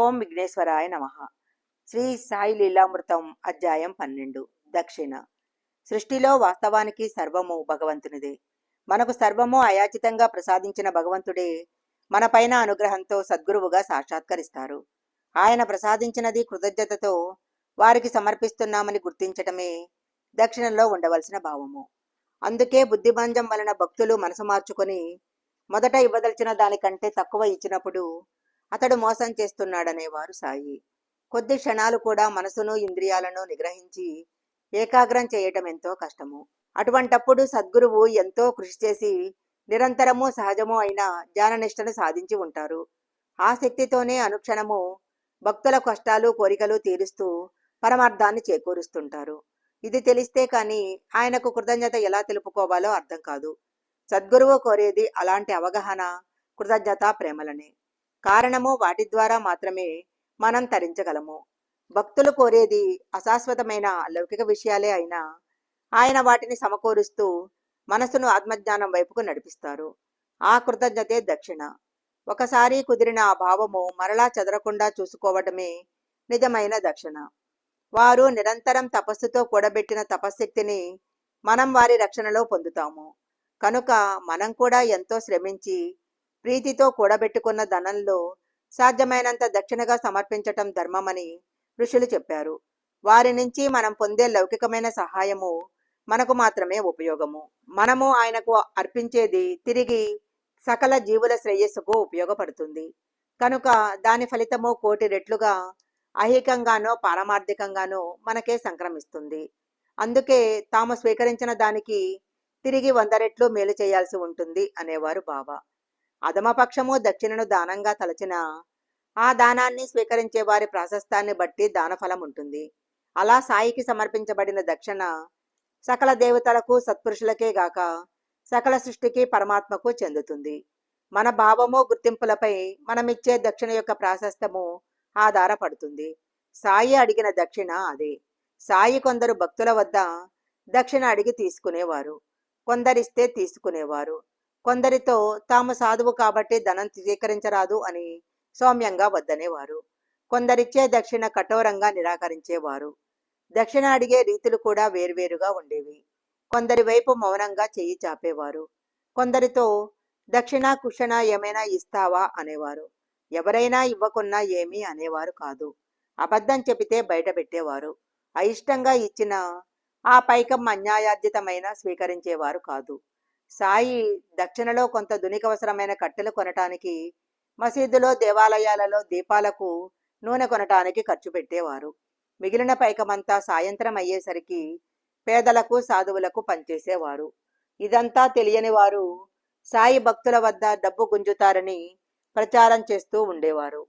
ఓం విఘ్నేశ్వరాయ నమః. శ్రీ సాయి లీలామృతం అధ్యాయం 12. దక్షిణ. సృష్టిలో వాస్తవానికి సర్వము భగవంతునిదే. మనకు సర్వము అయాచితంగా ప్రసాదించిన భగవంతుడే మనపైన అనుగ్రహంతో సద్గురువుగా సాక్షాత్కరిస్తారు. ఆయన ప్రసాదించినది కృతజ్ఞతతో వారికి సమర్పిస్తున్నామని గుర్తించటమే దక్షిణలో ఉండవలసిన భావము. అందుకే బుద్ధిభంజం వలన భక్తులు మనసు మార్చుకొని మొదట ఇవ్వదలిచిన దానికంటే తక్కువ ఇచ్చినప్పుడు అతడు మోసం చేస్తున్నాడనేవారు సాయి. కొద్ది క్షణాలు కూడా మనసును ఇంద్రియాలను నిగ్రహించి ఏకాగ్రం చేయటం ఎంతో కష్టము. అటువంటప్పుడు సద్గురువు ఎంతో కృషి చేసి నిరంతరము సహజము అయిన ధ్యాననిష్టను సాధించి ఉంటారు. ఆ శక్తితోనే అనుక్షణము భక్తుల కష్టాలు కోరికలు తీరుస్తూ పరమార్థాన్ని చేకూరుస్తుంటారు. ఇది తెలిస్తే కానీ ఆయనకు కృతజ్ఞత ఎలా తెలుపుకోవాలో అర్థం కాదు. సద్గురువు కోరేది అలాంటి అవగాహన, కృతజ్ఞత, ప్రేమలనే. కారణము వాటి ద్వారా మాత్రమే మనం తరించగలము. భక్తులు కోరేది అశాశ్వతమైన లౌకిక విషయాలే అయినా ఆయన వాటిని సమకూరుస్తూ మనసును ఆత్మజ్ఞానం వైపుకు నడిపిస్తారు. ఆ కృతజ్ఞతే దక్షిణ. ఒకసారి కుదిరిన ఆ భావము మరలా చెదరకుండా చూసుకోవటమే నిజమైన దక్షిణ. వారు నిరంతరం తపస్సుతో కూడబెట్టిన తపశ్శక్తిని మనం వారి రక్షణలో పొందుతాము. కనుక మనం కూడా ఎంతో శ్రమించి ప్రీతితో కూడబెట్టుకున్న ధనంలో సాధ్యమైనంత దక్షిణగా సమర్పించటం ధర్మమని ఋషులు చెప్పారు. వారి నుంచి మనం పొందే లౌకికమైన సహాయము మనకు మాత్రమే ఉపయోగము. మనము ఆయనకు అర్పించేది తిరిగి సకల జీవుల శ్రేయస్సుకు ఉపయోగపడుతుంది. కనుక దాని ఫలితము కోటి రెట్లుగా ఐహికంగానో పారమార్థికంగానో మనకే సంక్రమిస్తుంది. అందుకే తాము స్వీకరించిన దానికి తిరిగి 100 రెట్లు మేలు చేయాల్సి ఉంటుంది అనేవారు బాబా. అధమపక్షము దక్షిణను దానంగా తలచిన ఆ దానాన్ని స్వీకరించే వారి ప్రాశస్తాన్ని బట్టి దానఫలం ఉంటుంది. అలా సాయికి సమర్పించబడిన దక్షిణ సకల దేవతలకు సత్పురుషులకే గాక సకల సృష్టికి పరమాత్మకు చెందుతుంది. మన భావము గుర్తింపులపై మనమిచ్చే దక్షిణ యొక్క ప్రాశస్తము ఆధారపడుతుంది. సాయి అడిగిన దక్షిణ అదే. సాయి కొందరు భక్తుల వద్ద దక్షిణ అడిగి తీసుకునేవారు, కొందరిస్తే తీసుకునేవారు. కొందరితో తాము సాధువు కాబట్టి ధనం స్వీకరించరాదు అని సౌమ్యంగా వద్దనేవారు. కొందరిచ్చే దక్షిణ కఠోరంగా నిరాకరించేవారు. దక్షిణ అడిగే రీతులు కూడా వేర్వేరుగా ఉండేవి. కొందరి వైపు మౌనంగా చెయ్యి చాపేవారు. కొందరితో దక్షిణ కుషణ ఏమైనా ఇస్తావా అనేవారు. ఎవరైనా ఇవ్వకున్నా ఏమీ అనేవారు కాదు. అబద్ధం చెబితే బయట పెట్టేవారు. అయిష్టంగా ఇచ్చిన ఆ పైకం అన్యాయార్జితమైన స్వీకరించేవారు కాదు. సాయి దక్షిణలో కొంత దునికవసరమైన కట్టెలు కొనటానికి, మసీదులో దేవాలయాలలో దీపాలకు నూనె కొనటానికి ఖర్చు పెట్టేవారు. మిగిలిన పైకమంతా సాయంత్రం అయ్యేసరికి పేదలకు సాధువులకు పనిచేసేవారు. ఇదంతా తెలియని వారు సాయి భక్తుల వద్ద డబ్బు గుంజుతారని ప్రచారం చేస్తూ ఉండేవారు.